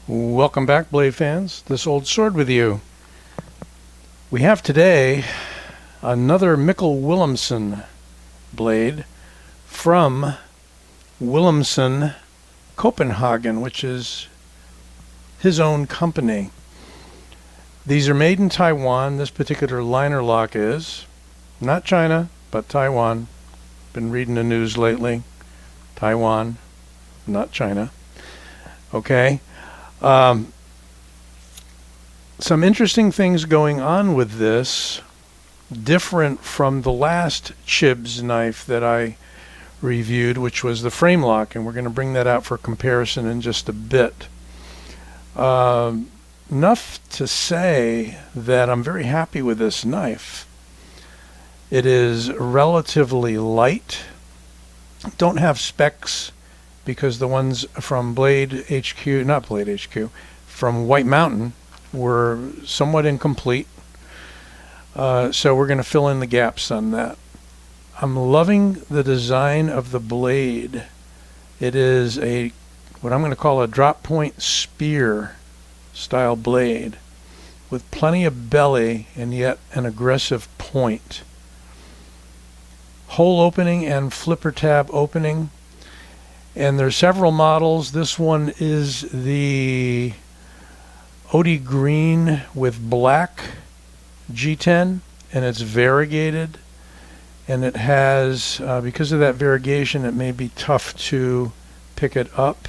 Welcome back, blade fans. This old sword with you. We have today another Mikkel Willumsen blade from Willumsen Copenhagen, which is his own company. These are made in Taiwan. This particular Linerlock is not China, but Taiwan. Been reading the news lately. Taiwan, not China. Okay. Some interesting things going on with this, different from the last Chibs knife that I reviewed, which was the framelock, and we're going to bring that out for comparison in just a bit. Enough to say that I'm very happy with this knife. It is relatively light. Don't have specs, because the ones from Blade HQ, not Blade HQ, from White Mountain were somewhat incomplete. So we're going to fill in the gaps on that. I'm loving the design of the blade. It is what I'm going to call a drop point spear style blade with plenty of belly and yet an aggressive point. Hole opening and flipper tab opening. And there's several models. This one is the OD green with black G10, and it's variegated. And it has, because of that variegation, it may be tough to pick it up.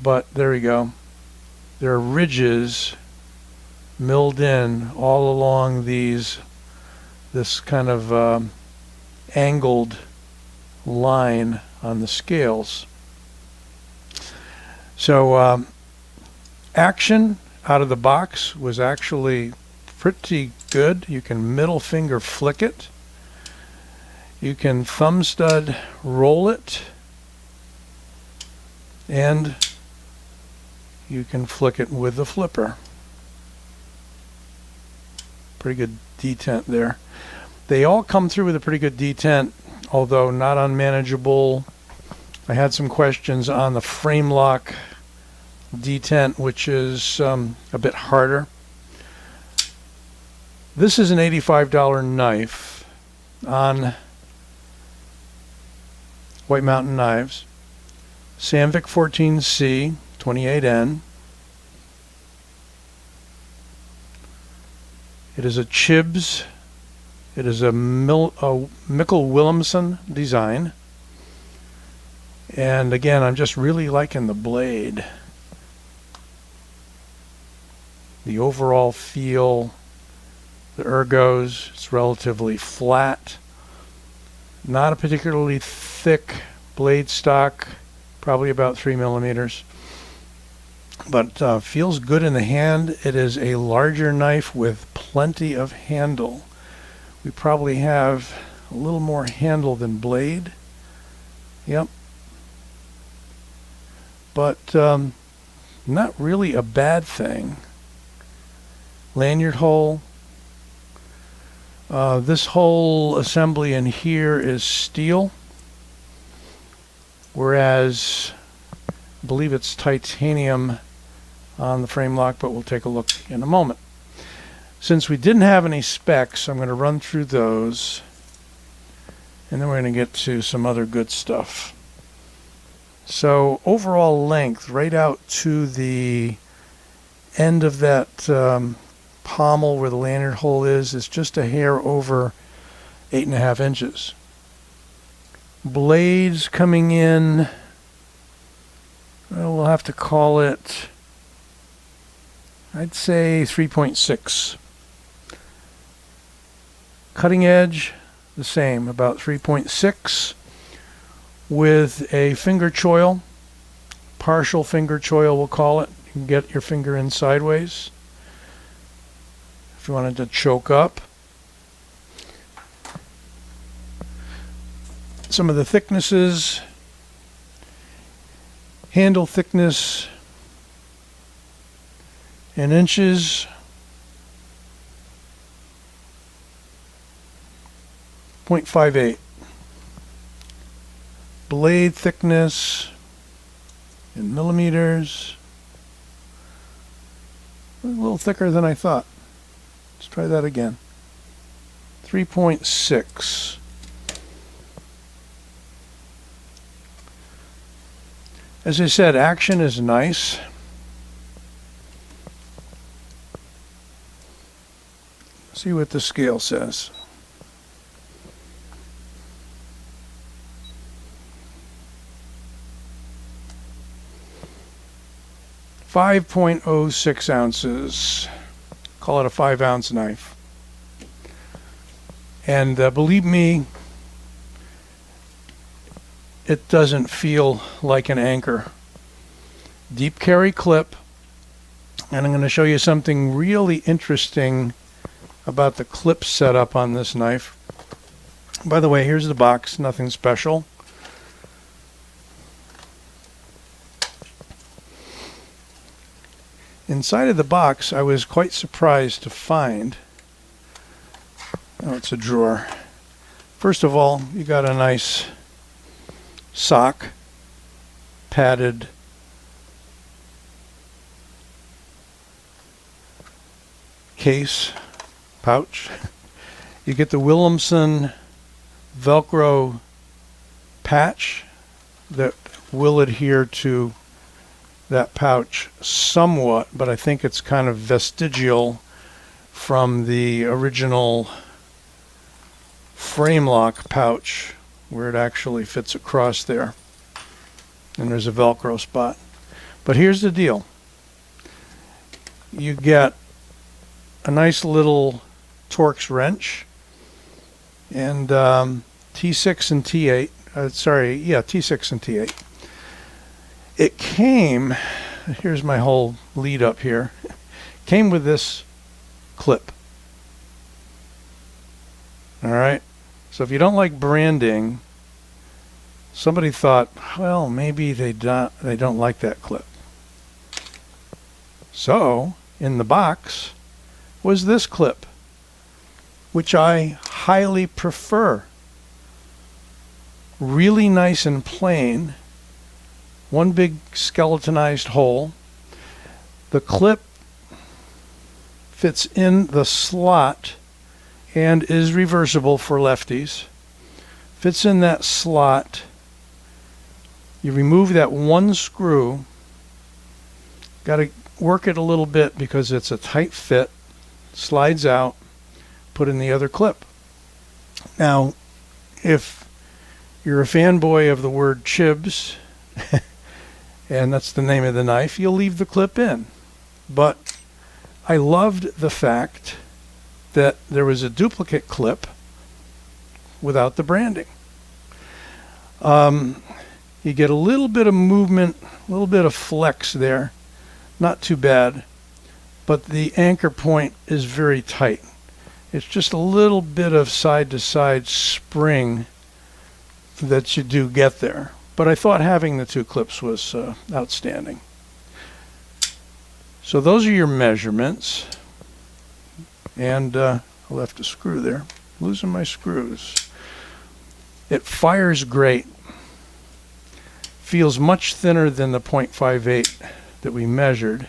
But there we go. There are ridges milled in all along this kind of angled line on the scales. So action out of the box was actually pretty good. You can middle finger flick it. You can thumb stud roll it. And you can flick it with the flipper. Pretty good detent there. They all come through with a pretty good detent, although not unmanageable. I had some questions on the framelock detent, which is a bit harder. This is an $85 knife on White Mountain Knives. Sandvik 14C 28N. It is a Chibs. It is a Mikkel Willumsen design. And again, I'm just really liking the blade. The overall feel, the ergos, it's relatively flat. Not a particularly thick blade stock, probably about 3 millimeters. But feels good in the hand. It is a larger knife with plenty of handle. We probably have a little more handle than blade. Yep. But not really a bad thing. Lanyard hole. This whole assembly in here is steel, whereas I believe it's titanium on the frame lock, but we'll take a look in a moment. Since we didn't have any specs, I'm going to run through those, and then we're going to get to some other good stuff. So overall length, right out to the end of that pommel where the lanyard hole is just a hair over 8.5 inches. Blades coming in, well, we'll have to call it, I'd say 3.6. Cutting edge, the same, about 3.6, with a finger choil, partial finger choil we'll call it. You can get your finger in sideways if you wanted to choke up. Some of the thicknesses, handle thickness in inches, 0.58. Blade thickness in millimeters, A little thicker than I thought. Let's try that again. 3.6. As I said, action is nice. See what the scale says. .06 ounces. Call it a 5-ounce knife. And believe me, it doesn't feel like an anchor. Deep carry clip. And I'm going to show you something really interesting about the clip setup on this knife. By the way, here's the box, nothing special. Inside of the box, I was quite surprised to find, oh, it's a drawer. First of all, you got a nice sock, padded case, pouch. You get the Willumsen Velcro patch that will adhere to that pouch somewhat, but I think it's kind of vestigial from the original framelock pouch where it actually fits across there. And there's a Velcro spot. But here's the deal. You get a nice little Torx wrench and T6 and T8. T6 and T8. It came, here's my whole lead up here, came with this clip. Alright, so if you don't like branding, somebody thought, well, maybe they don't like that clip. So, in the box was this clip, which I highly prefer. Really nice and plain. One big skeletonized hole. The clip fits in the slot and is reversible for lefties. Fits in that slot. You remove that one screw. Got to work it a little bit because it's a tight fit. Slides out. Put in the other clip. Now, if you're a fanboy of the word Chibs, and that's the name of the knife, you'll leave the clip in. But I loved the fact that there was a duplicate clip without the branding. You get a little bit of movement, a little bit of flex there. Not too bad. But the anchor point is very tight. It's just a little bit of side-to-side spring that you do get there. But I thought having the two clips was outstanding. So those are your measurements. And I left a screw there. Losing my screws. It fires great. Feels much thinner than the .58 that we measured.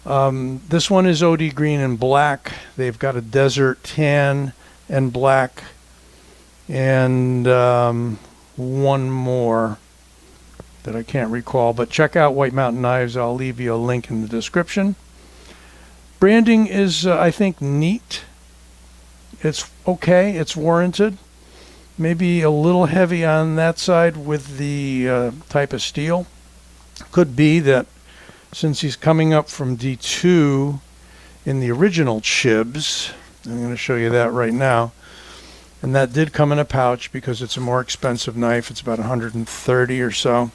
This one is OD green and black. They've got a desert tan and black. And one more that I can't recall, but check out White Mountain Knives. I'll leave you a link in the description. Branding is, I think, neat. It's okay. It's warranted. Maybe a little heavy on that side with the type of steel. Could be that since he's coming up from D2 in the original Chibs, I'm going to show you that right now. And that did come in a pouch because it's a more expensive knife. It's about 130 or so.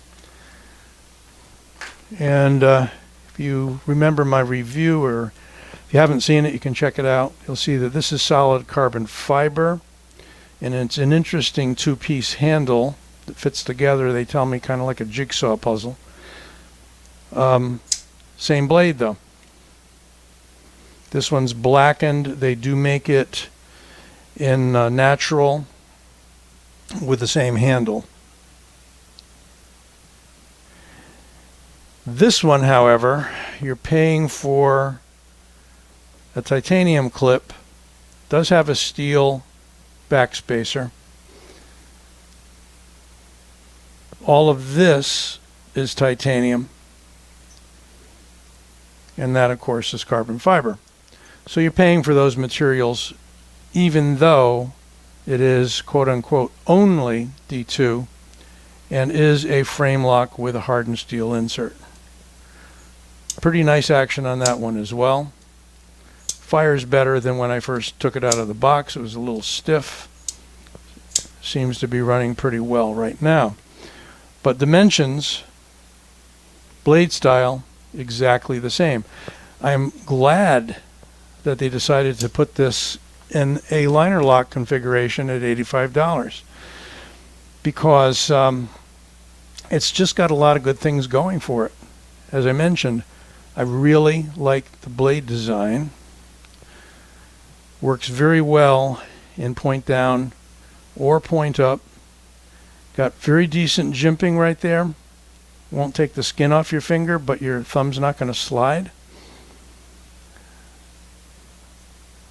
And if you remember my review, or if you haven't seen it, you can check it out. You'll see that this is solid carbon fiber. And it's an interesting two-piece handle that fits together, they tell me, kind of like a jigsaw puzzle. Same blade, though. This one's blackened. They do make it in natural with the same handle. This one, however, you're paying for a titanium clip. Does have a steel backspacer. All of this is titanium, and that of course is carbon fiber. So you're paying for those materials even though it is quote unquote only D2 and is a frame lock with a hardened steel insert. Pretty nice action on that one as well. Fires better than when I first took it out of the box. It was a little stiff. Seems to be running pretty well right now. But dimensions, blade style, exactly the same. I'm glad that they decided to put this in a Linerlock configuration at $85 because it's just got a lot of good things going for it. As I mentioned, I really like the blade design. Works very well in point down or point up. Got very decent jimping right there. Won't take the skin off your finger, but your thumb's not going to slide.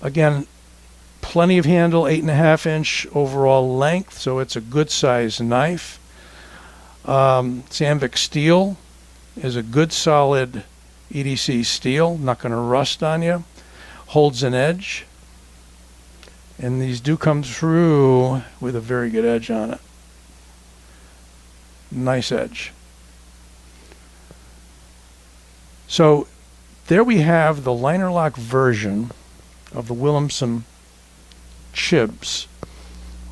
Again, plenty of handle, 8.5 inch overall length, so it's a good size knife. Sandvik steel is a good solid EDC steel, not going to rust on you. Holds an edge. And these do come through with a very good edge on it. Nice edge. So there we have the Linerlock version of the Willumsen Chibs.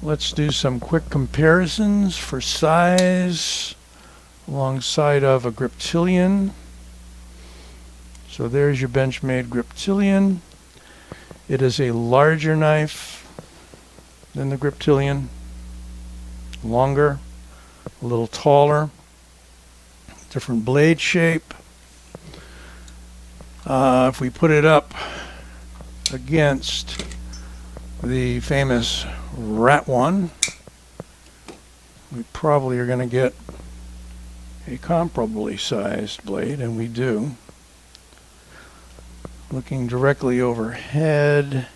Let's do some quick comparisons for size alongside of a Griptilian. So there's your Benchmade Griptilian. It is a larger knife than the Griptilian, longer, a little taller, different blade shape. If we put it up against the famous Rat one, we probably are going to get a comparably sized blade, and we do. Looking directly overhead,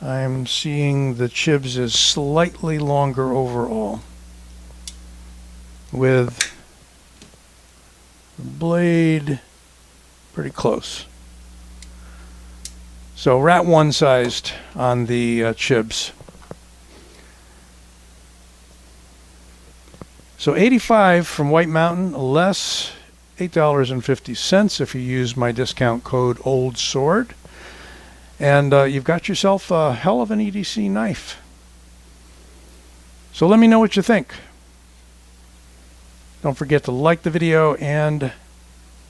I'm seeing the Chibs is slightly longer overall, with the blade pretty close. So Rat 1 sized on the Chibs. So $85 from White Mountain, less $8.50 if you use my discount code OLDSWORD. And you've got yourself a hell of an EDC knife. So let me know what you think. Don't forget to like the video, and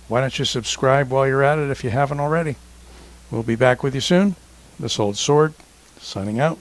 why don't you subscribe while you're at it if you haven't already. We'll be back with you soon. This Old Sword, signing out.